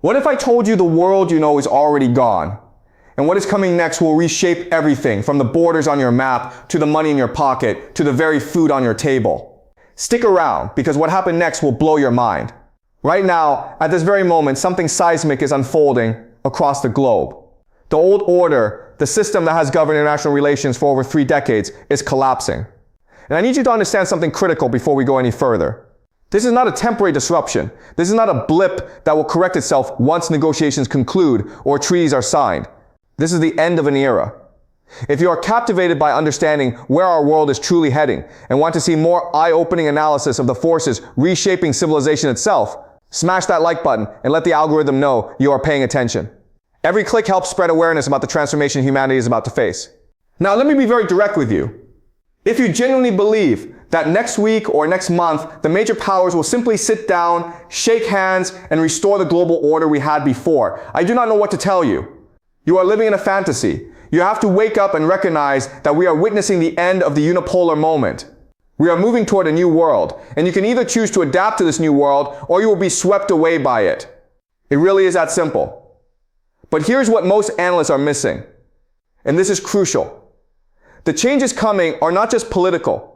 What if I told you the world you know is already gone? And what is coming next will reshape everything, from the borders on your map, to the money in your pocket, to the very food on your table. Stick around, because what happened next will blow your mind. Right now, at this very moment, something seismic is unfolding across the globe. The old order, the system that has governed international relations for over 3 decades, is collapsing. And I need you to understand something critical before we go any further. This is not a temporary disruption. This is not a blip that will correct itself once negotiations conclude or treaties are signed. This is the end of an era. If you are captivated by understanding where our world is truly heading and want to see more eye-opening analysis of the forces reshaping civilization itself, smash that like button and let the algorithm know you are paying attention. Every click helps spread awareness about the transformation humanity is about to face. Now, let me be very direct with you. If you genuinely believe that next week or next month, the major powers will simply sit down, shake hands, and restore the global order we had before, I do not know what to tell you. You are living in a fantasy. You have to wake up and recognize that we are witnessing the end of the unipolar moment. We are moving toward a new world, and you can either choose to adapt to this new world, or you will be swept away by it. It really is that simple. But here's what most analysts are missing, and this is crucial. The changes coming are not just political,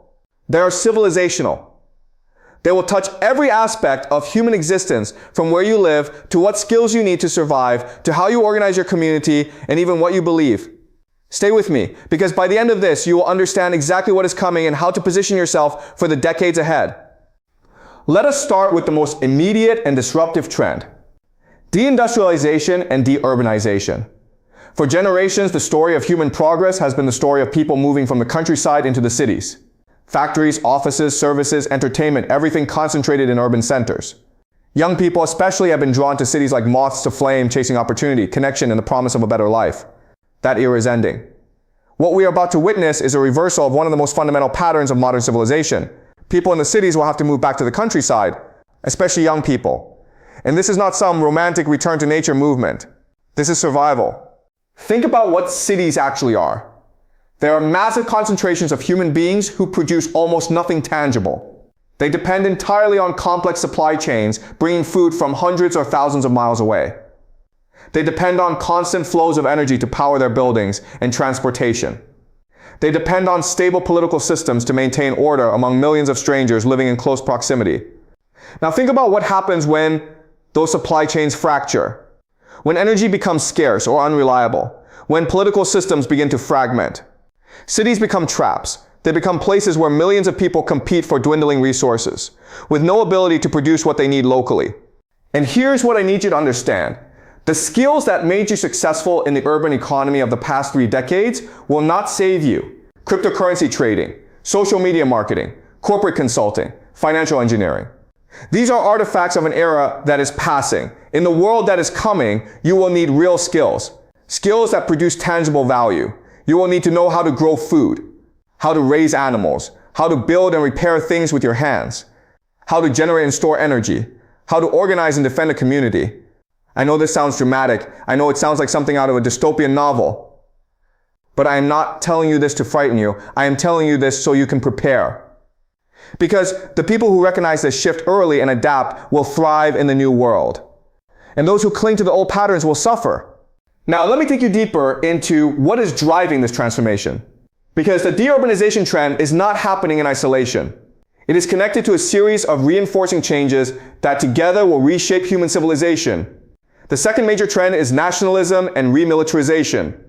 they are civilizational. They will touch every aspect of human existence, from where you live, to what skills you need to survive, to how you organize your community, and even what you believe. Stay with me, because by the end of this, you will understand exactly what is coming and how to position yourself for the decades ahead. Let us start with the most immediate and disruptive trend: deindustrialization and de-urbanization. For generations, the story of human progress has been the story of people moving from the countryside into the cities. Factories, offices, services, entertainment, everything concentrated in urban centers. Young people especially have been drawn to cities like moths to flame, chasing opportunity, connection, and the promise of a better life. That era is ending. What we are about to witness is a reversal of one of the most fundamental patterns of modern civilization. People in the cities will have to move back to the countryside, especially young people. And this is not some romantic return to nature movement. This is survival. Think about what cities actually are. There are massive concentrations of human beings who produce almost nothing tangible. They depend entirely on complex supply chains, bringing food from hundreds or thousands of miles away. They depend on constant flows of energy to power their buildings and transportation. They depend on stable political systems to maintain order among millions of strangers living in close proximity. Now think about what happens when those supply chains fracture, when energy becomes scarce or unreliable, when political systems begin to fragment. Cities become traps. They become places where millions of people compete for dwindling resources, with no ability to produce what they need locally. And here's what I need you to understand. The skills that made you successful in the urban economy of the past 3 decades will not save you. Cryptocurrency trading, social media marketing, corporate consulting, financial engineering. These are artifacts of an era that is passing. In the world that is coming, you will need real skills. Skills that produce tangible value. You will need to know how to grow food, how to raise animals, how to build and repair things with your hands, how to generate and store energy, how to organize and defend a community. I know this sounds dramatic. I know it sounds like something out of a dystopian novel. But I am not telling you this to frighten you. I am telling you this so you can prepare. Because the people who recognize this shift early and adapt will thrive in the new world. And those who cling to the old patterns will suffer. Now, let me take you deeper into what is driving this transformation. Because the de-urbanization trend is not happening in isolation. It is connected to a series of reinforcing changes that together will reshape human civilization. The second major trend is nationalism and remilitarization.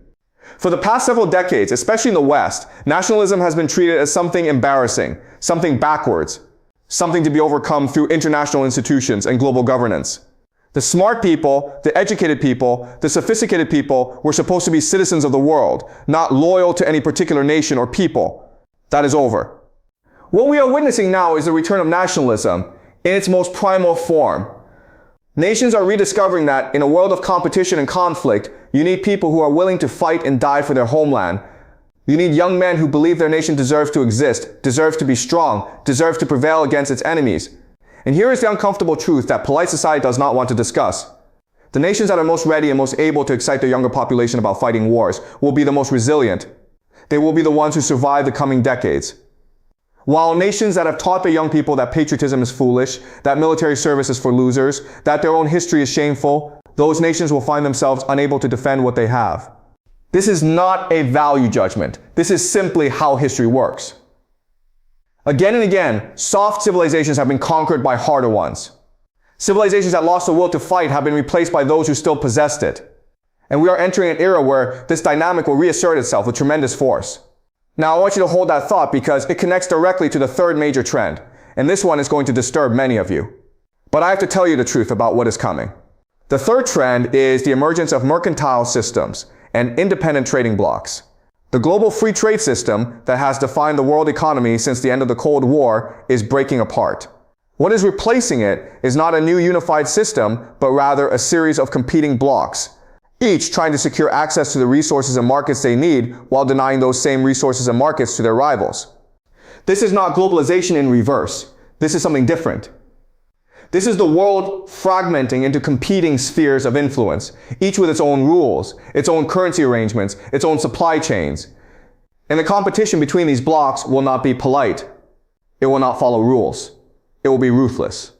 For the past several decades, especially in the West, nationalism has been treated as something embarrassing, something backwards, something to be overcome through international institutions and global governance. The smart people, the educated people, the sophisticated people were supposed to be citizens of the world, not loyal to any particular nation or people. That is over. What we are witnessing now is the return of nationalism in its most primal form. Nations are rediscovering that in a world of competition and conflict, you need people who are willing to fight and die for their homeland. You need young men who believe their nation deserves to exist, deserves to be strong, deserves to prevail against its enemies. And here is the uncomfortable truth that polite society does not want to discuss. The nations that are most ready and most able to excite their younger population about fighting wars will be the most resilient. They will be the ones who survive the coming decades. While nations that have taught their young people that patriotism is foolish, that military service is for losers, that their own history is shameful, those nations will find themselves unable to defend what they have. This is not a value judgment. This is simply how history works. Again and again, soft civilizations have been conquered by harder ones. Civilizations that lost the will to fight have been replaced by those who still possessed it. And we are entering an era where this dynamic will reassert itself with tremendous force. Now I want you to hold that thought because it connects directly to the third major trend, and this one is going to disturb many of you. But I have to tell you the truth about what is coming. The third trend is the emergence of mercantile systems and independent trading blocs. The global free trade system that has defined the world economy since the end of the Cold War is breaking apart. What is replacing it is not a new unified system, but rather a series of competing blocs, each trying to secure access to the resources and markets they need while denying those same resources and markets to their rivals. This is not globalization in reverse. This is something different. This is the world fragmenting into competing spheres of influence, each with its own rules, its own currency arrangements, its own supply chains. And the competition between these blocs will not be polite. It will not follow rules. It will be ruthless.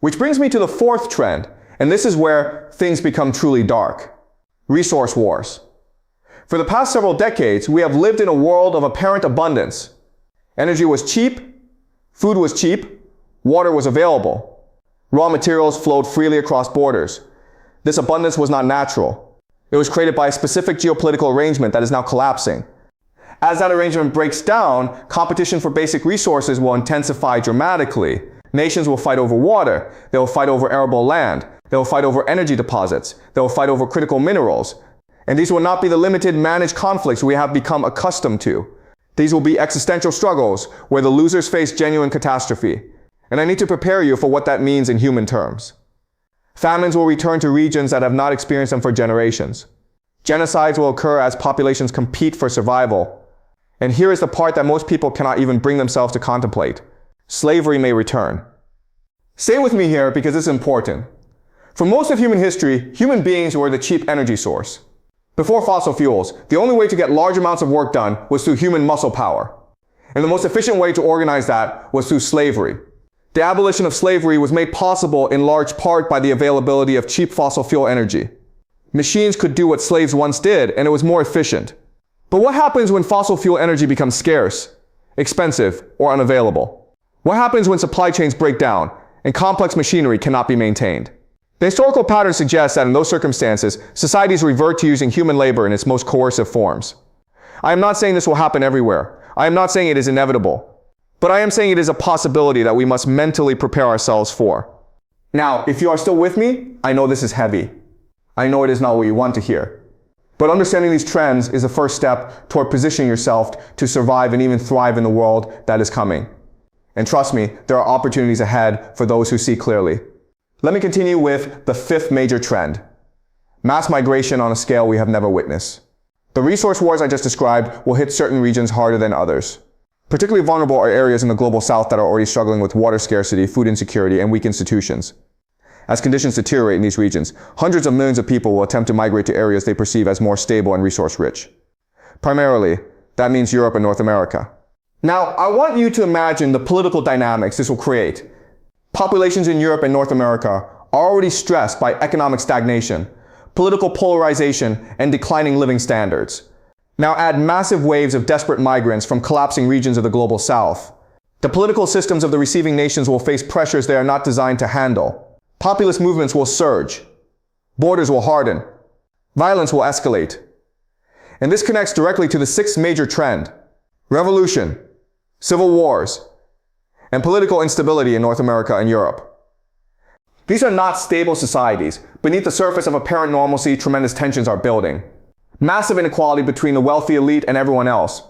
Which brings me to the fourth trend, and this is where things become truly dark. Resource wars. For the past several decades, we have lived in a world of apparent abundance. Energy was cheap, food was cheap, water was available. Raw materials flowed freely across borders. This abundance was not natural. It was created by a specific geopolitical arrangement that is now collapsing. As that arrangement breaks down, competition for basic resources will intensify dramatically. Nations will fight over water. They will fight over arable land. They will fight over energy deposits. They will fight over critical minerals. And these will not be the limited managed conflicts we have become accustomed to. These will be existential struggles where the losers face genuine catastrophe. And I need to prepare you for what that means in human terms. Famines will return to regions that have not experienced them for generations. Genocides will occur as populations compete for survival. And here is the part that most people cannot even bring themselves to contemplate. Slavery may return. Stay with me here because it's important. For most of human history, human beings were the cheap energy source. Before fossil fuels, the only way to get large amounts of work done was through human muscle power. And the most efficient way to organize that was through slavery. The abolition of slavery was made possible in large part by the availability of cheap fossil fuel energy. Machines could do what slaves once did, and it was more efficient. But what happens when fossil fuel energy becomes scarce, expensive, or unavailable? What happens when supply chains break down and complex machinery cannot be maintained? The historical pattern suggests that in those circumstances, societies revert to using human labor in its most coercive forms. I am not saying this will happen everywhere. I am not saying it is inevitable. But I am saying it is a possibility that we must mentally prepare ourselves for. Now, if you are still with me, I know this is heavy. I know it is not what you want to hear. But understanding these trends is the first step toward positioning yourself to survive and even thrive in the world that is coming. And trust me, there are opportunities ahead for those who see clearly. Let me continue with the fifth major trend. Mass migration on a scale we have never witnessed. The resource wars I just described will hit certain regions harder than others. Particularly vulnerable are areas in the global south that are already struggling with water scarcity, food insecurity, and weak institutions. As conditions deteriorate in these regions, hundreds of millions of people will attempt to migrate to areas they perceive as more stable and resource-rich. Primarily, that means Europe and North America. Now, I want you to imagine the political dynamics this will create. Populations in Europe and North America are already stressed by economic stagnation, political polarization, and declining living standards. Now add massive waves of desperate migrants from collapsing regions of the global south. The political systems of the receiving nations will face pressures they are not designed to handle. Populist movements will surge. Borders will harden. Violence will escalate. And this connects directly to the sixth major trend: revolution, civil wars, and political instability in North America and Europe. These are not stable societies. Beneath the surface of apparent normalcy, tremendous tensions are building. Massive inequality between the wealthy elite and everyone else.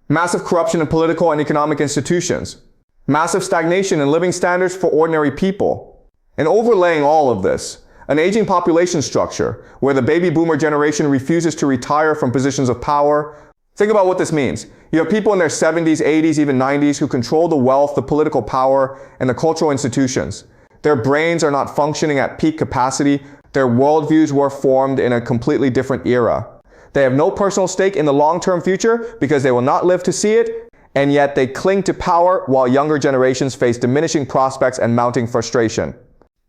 Massive corruption in political and economic institutions. Massive stagnation in living standards for ordinary people. And overlaying all of this, an aging population structure where the baby boomer generation refuses to retire from positions of power. Think about what this means. You have people in their 70s, 80s, even 90s who control the wealth, the political power, and the cultural institutions. Their brains are not functioning at peak capacity. Their worldviews were formed in a completely different era. They have no personal stake in the long-term future because they will not live to see it, and yet they cling to power while younger generations face diminishing prospects and mounting frustration.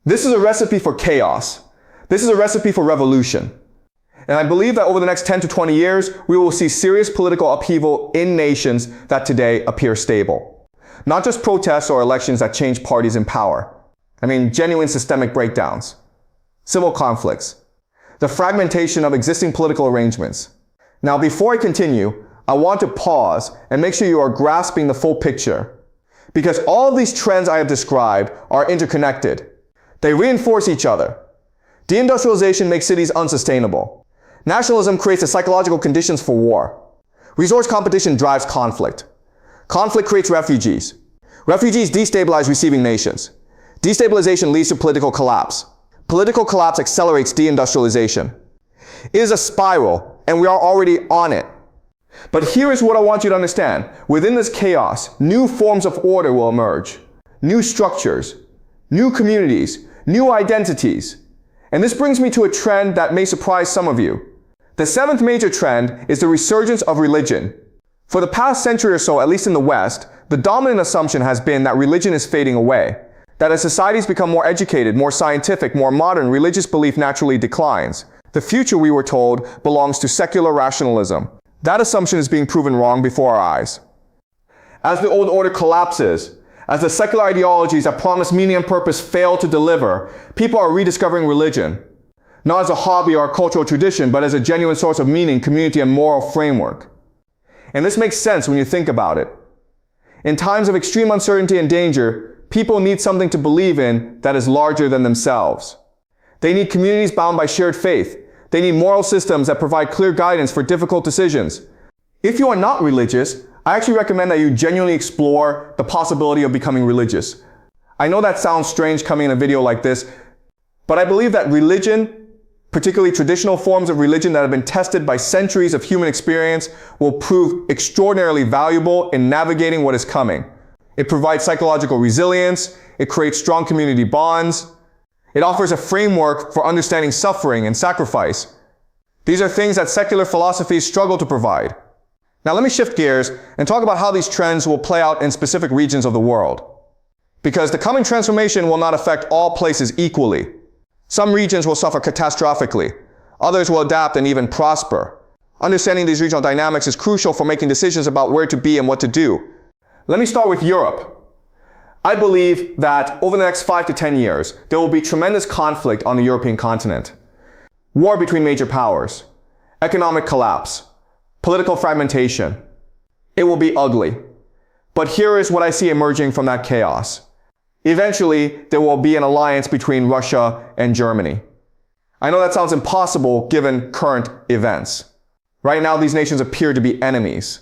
This is a recipe for chaos. This is a recipe for revolution. And I believe that over the next 10 to 20 years, we will see serious political upheaval in nations that today appear stable. Not just protests or elections that change parties in power. I mean, genuine systemic breakdowns, civil conflicts, the fragmentation of existing political arrangements. Now, before I continue, I want to pause and make sure you are grasping the full picture. Because all of these trends I have described are interconnected. They reinforce each other. Deindustrialization makes cities unsustainable. Nationalism creates the psychological conditions for war. Resource competition drives conflict. Conflict creates refugees. Refugees destabilize receiving nations. Destabilization leads to political collapse. Political collapse accelerates deindustrialization. It is a spiral, and we are already on it. But here is what I want you to understand. Within this chaos, new forms of order will emerge. New structures, new communities, new identities. And this brings me to a trend that may surprise some of you. The seventh major trend is the resurgence of religion. For the past century or so, at least in the West, the dominant assumption has been that religion is fading away. That as societies become more educated, more scientific, more modern, religious belief naturally declines. The future, we were told, belongs to secular rationalism. That assumption is being proven wrong before our eyes. As the old order collapses, as the secular ideologies that promise meaning and purpose fail to deliver, people are rediscovering religion. Not as a hobby or a cultural tradition, but as a genuine source of meaning, community, and moral framework. And this makes sense when you think about it. In times of extreme uncertainty and danger, people need something to believe in that is larger than themselves. They need communities bound by shared faith. They need moral systems that provide clear guidance for difficult decisions. If you are not religious, I actually recommend that you genuinely explore the possibility of becoming religious. I know that sounds strange coming in a video like this, but I believe that religion, particularly traditional forms of religion that have been tested by centuries of human experience, will prove extraordinarily valuable in navigating what is coming. It provides psychological resilience, it creates strong community bonds, it offers a framework for understanding suffering and sacrifice. These are things that secular philosophies struggle to provide. Now let me shift gears and talk about how these trends will play out in specific regions of the world. Because the coming transformation will not affect all places equally. Some regions will suffer catastrophically. Others will adapt and even prosper. Understanding these regional dynamics is crucial for making decisions about where to be and what to do. Let me start with Europe. I believe that over the next 5 to 10 years, there will be tremendous conflict on the European continent. War between major powers, economic collapse, political fragmentation. It will be ugly. But here is what I see emerging from that chaos. Eventually, there will be an alliance between Russia and Germany. I know that sounds impossible given current events. Right now, these nations appear to be enemies.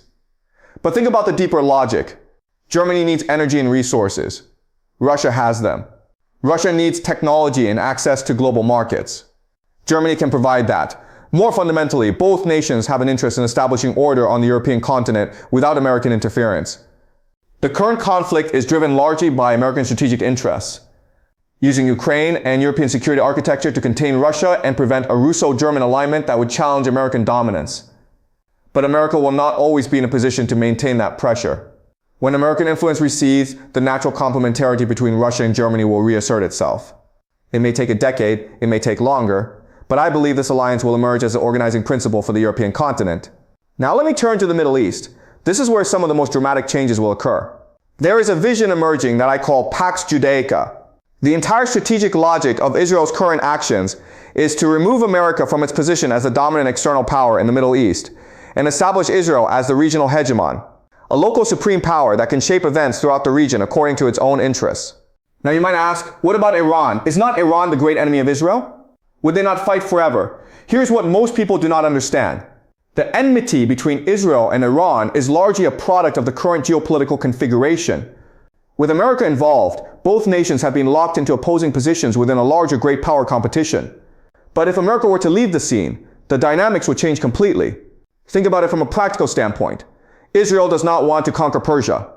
But think about the deeper logic. Germany needs energy and resources. Russia has them. Russia needs technology and access to global markets. Germany can provide that. More fundamentally, both nations have an interest in establishing order on the European continent without American interference. The current conflict is driven largely by American strategic interests, using Ukraine and European security architecture to contain Russia and prevent a Russo-German alignment that would challenge American dominance. But America will not always be in a position to maintain that pressure. When American influence recedes, the natural complementarity between Russia and Germany will reassert itself. It may take a decade, it may take longer, but I believe this alliance will emerge as the organizing principle for the European continent. Now let me turn to the Middle East. This is where some of the most dramatic changes will occur. There is a vision emerging that I call Pax Judaica. The entire strategic logic of Israel's current actions is to remove America from its position as the dominant external power in the Middle East and establish Israel as the regional hegemon, a local supreme power that can shape events throughout the region according to its own interests. Now you might ask, what about Iran? Is not Iran the great enemy of Israel? Would they not fight forever? Here's what most people do not understand. The enmity between Israel and Iran is largely a product of the current geopolitical configuration. With America involved, both nations have been locked into opposing positions within a larger great power competition. But if America were to leave the scene, the dynamics would change completely. Think about it from a practical standpoint. Israel does not want to conquer Persia.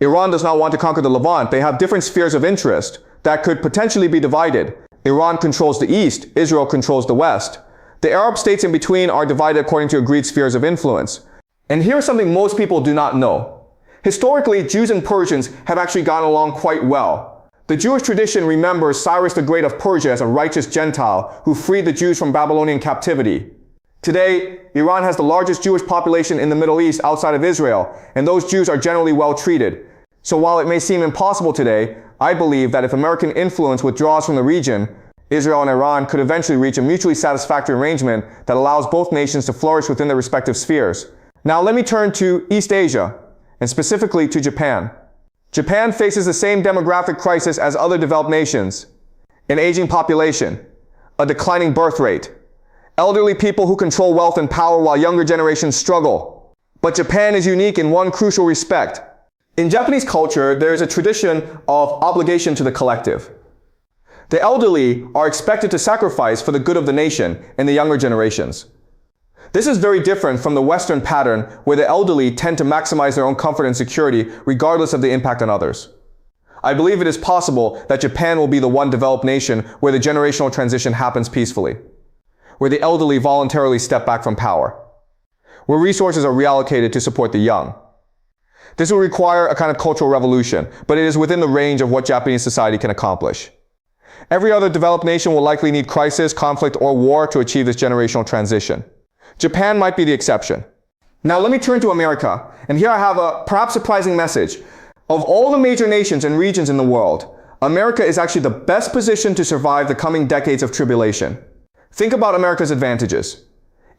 Iran does not want to conquer the Levant. They have different spheres of interest that could potentially be divided. Iran controls the East, Israel controls the West. The Arab states in between are divided according to agreed spheres of influence. And here's something most people do not know. Historically, Jews and Persians have actually gotten along quite well. The Jewish tradition remembers Cyrus the Great of Persia as a righteous Gentile who freed the Jews from Babylonian captivity. Today, Iran has the largest Jewish population in the Middle East outside of Israel, and those Jews are generally well treated. So while it may seem impossible today, I believe that if American influence withdraws from the region, Israel and Iran could eventually reach a mutually satisfactory arrangement that allows both nations to flourish within their respective spheres. Now let me turn to East Asia, and specifically to Japan. Japan faces the same demographic crisis as other developed nations: an aging population, a declining birth rate, elderly people who control wealth and power while younger generations struggle. But Japan is unique in one crucial respect. In Japanese culture, there is a tradition of obligation to the collective. The elderly are expected to sacrifice for the good of the nation and the younger generations. This is very different from the Western pattern where the elderly tend to maximize their own comfort and security regardless of the impact on others. I believe it is possible that Japan will be the one developed nation where the generational transition happens peacefully, where the elderly voluntarily step back from power, where resources are reallocated to support the young. This will require a kind of cultural revolution, but it is within the range of what Japanese society can accomplish. Every other developed nation will likely need crisis, conflict, or war to achieve this generational transition. Japan might be the exception. Now let me turn to America, and here I have a perhaps surprising message. Of all the major nations and regions in the world, America is actually the best positioned to survive the coming decades of tribulation. Think about America's advantages.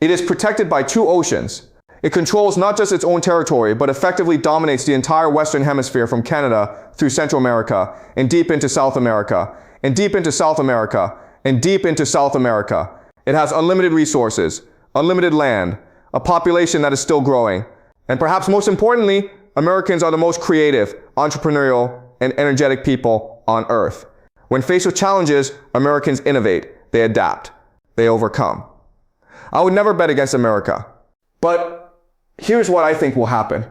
It is protected by two oceans. It controls not just its own territory, but effectively dominates the entire Western Hemisphere from Canada through Central America, and deep into South America, and deep into South America, and deep into South America. It has unlimited resources, unlimited land, a population that is still growing, and perhaps most importantly, Americans are the most creative, entrepreneurial, and energetic people on Earth. When faced with challenges, Americans innovate, they adapt, they overcome. I would never bet against America. But here's what I think will happen.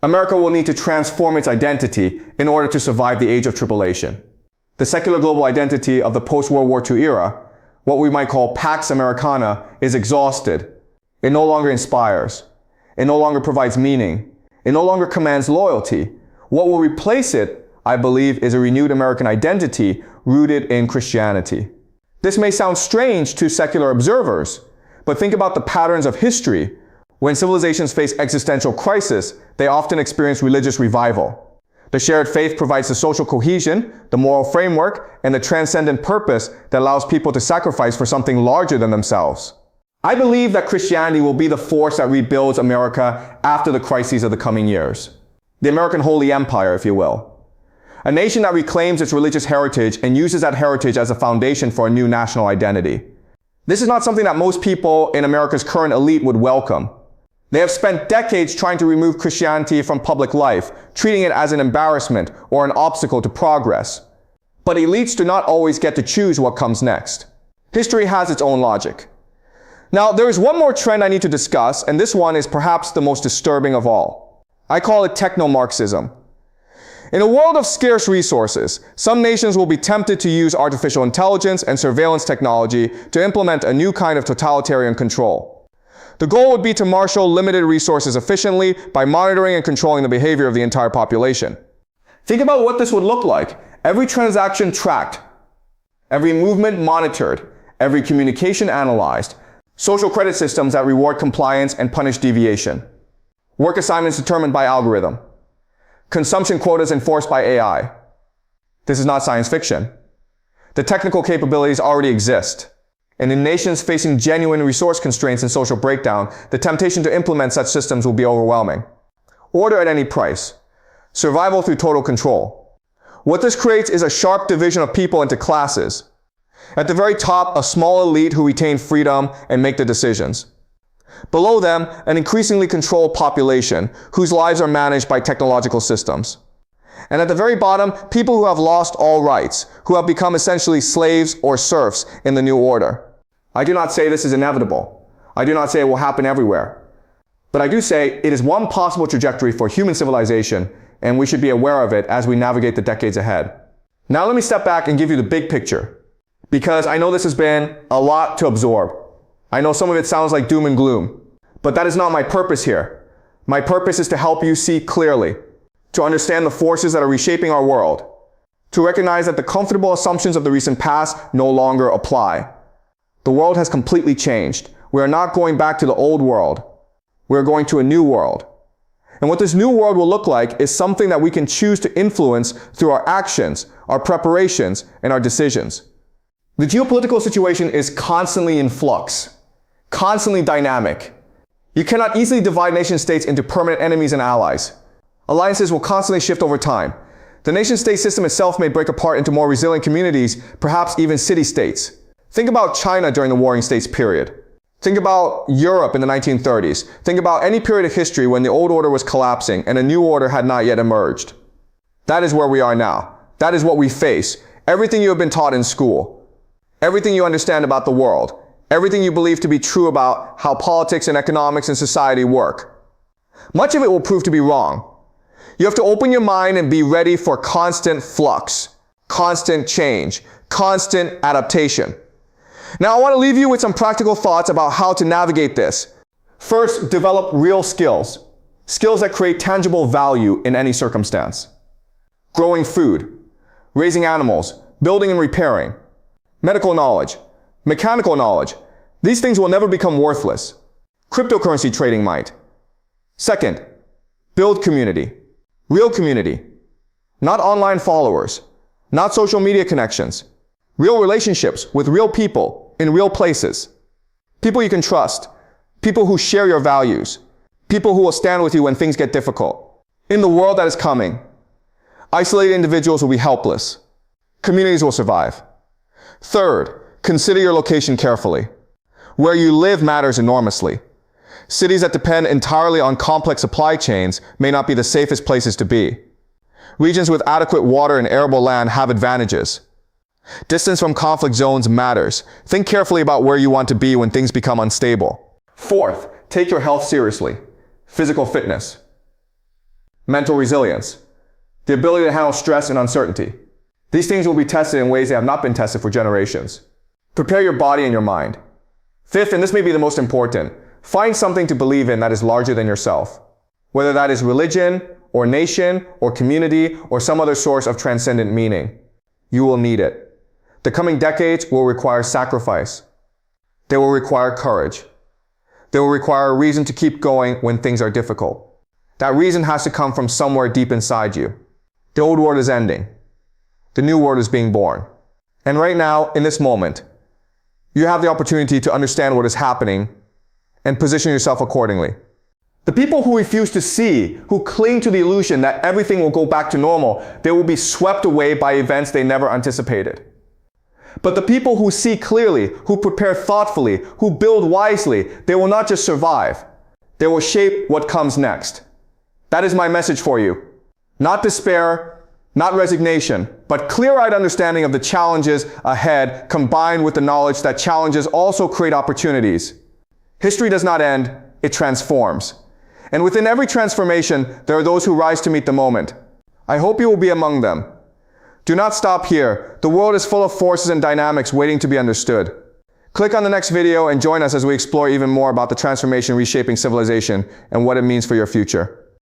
America will need to transform its identity in order to survive the age of tribulation. The secular global identity of the post-World War II era, what we might call Pax Americana, is exhausted. It no longer inspires. It no longer provides meaning. It no longer commands loyalty. What will replace it, I believe, is a renewed American identity rooted in Christianity. This may sound strange to secular observers, but think about the patterns of history. When civilizations face existential crisis, they often experience religious revival. The shared faith provides the social cohesion, the moral framework, and the transcendent purpose that allows people to sacrifice for something larger than themselves. I believe that Christianity will be the force that rebuilds America after the crises of the coming years. The American Holy Empire, if you will. A nation that reclaims its religious heritage and uses that heritage as a foundation for a new national identity. This is not something that most people in America's current elite would welcome. They have spent decades trying to remove Christianity from public life, treating it as an embarrassment or an obstacle to progress. But elites do not always get to choose what comes next. History has its own logic. Now, there is one more trend I need to discuss, and this one is perhaps the most disturbing of all. I call it techno-Marxism. In a world of scarce resources, some nations will be tempted to use artificial intelligence and surveillance technology to implement a new kind of totalitarian control. The goal would be to marshal limited resources efficiently by monitoring and controlling the behavior of the entire population. Think about what this would look like. Every transaction tracked, every movement monitored, every communication analyzed, social credit systems that reward compliance and punish deviation, work assignments determined by algorithm, consumption quotas enforced by AI. This is not science fiction. The technical capabilities already exist. And in nations facing genuine resource constraints and social breakdown, the temptation to implement such systems will be overwhelming. Order at any price. Survival through total control. What this creates is a sharp division of people into classes. At the very top, a small elite who retain freedom and make the decisions. Below them, an increasingly controlled population whose lives are managed by technological systems. And at the very bottom, people who have lost all rights, who have become essentially slaves or serfs in the new order. I do not say this is inevitable. I do not say it will happen everywhere. But I do say it is one possible trajectory for human civilization, and we should be aware of it as we navigate the decades ahead. Now let me step back and give you the big picture, because I know this has been a lot to absorb. I know some of it sounds like doom and gloom, but that is not my purpose here. My purpose is to help you see clearly, to understand the forces that are reshaping our world, To recognize that the comfortable assumptions of the recent past no longer apply. The world has completely changed. We are not going back to the old world. We are going to a new world. And what this new world will look like is something that we can choose to influence through our actions, our preparations, and our decisions. The geopolitical situation is constantly in flux, constantly dynamic. You cannot easily divide nation-states into permanent enemies and allies. Alliances will constantly shift over time. The nation-state system itself may break apart into more resilient communities, perhaps even city-states. Think about China during the Warring States period. Think about Europe in the 1930s. Think about any period of history when the old order was collapsing and a new order had not yet emerged. That is where we are now. That is what we face. Everything you have been taught in school, everything you understand about the world, everything you believe to be true about how politics and economics and society work. Much of it will prove to be wrong. You have to open your mind and be ready for constant flux, constant change, constant adaptation. Now I want to leave you with some practical thoughts about how to navigate this. First, develop real skills. Skills that create tangible value in any circumstance. Growing food, raising animals, building and repairing, medical knowledge, mechanical knowledge. These things will never become worthless. Cryptocurrency trading might. Second, build community. Real community. Not online followers. Not social media connections. Real relationships with real people in real places. People you can trust. People who share your values. People who will stand with you when things get difficult. In the world that is coming, isolated individuals will be helpless. Communities will survive. Third, consider your location carefully. Where you live matters enormously. Cities that depend entirely on complex supply chains may not be the safest places to be. Regions with adequate water and arable land have advantages. Distance from conflict zones matters. Think carefully about where you want to be when things become unstable. Fourth, take your health seriously. Physical fitness. Mental resilience. The ability to handle stress and uncertainty. These things will be tested in ways they have not been tested for generations. Prepare your body and your mind. Fifth, and this may be the most important, find something to believe in that is larger than yourself. Whether that is religion, or nation, or community, or some other source of transcendent meaning. You will need it. The coming decades will require sacrifice. They will require courage. They will require a reason to keep going when things are difficult. That reason has to come from somewhere deep inside you. The old world is ending. The new world is being born. And right now, in this moment, you have the opportunity to understand what is happening and position yourself accordingly. The people who refuse to see, who cling to the illusion that everything will go back to normal, they will be swept away by events they never anticipated. But the people who see clearly, who prepare thoughtfully, who build wisely, they will not just survive. They will shape what comes next. That is my message for you. Not despair, not resignation, but clear-eyed understanding of the challenges ahead, combined with the knowledge that challenges also create opportunities. History does not end, it transforms. And within every transformation, there are those who rise to meet the moment. I hope you will be among them. Do not stop here. The world is full of forces and dynamics waiting to be understood. Click on the next video and join us as we explore even more about the transformation reshaping civilization and what it means for your future.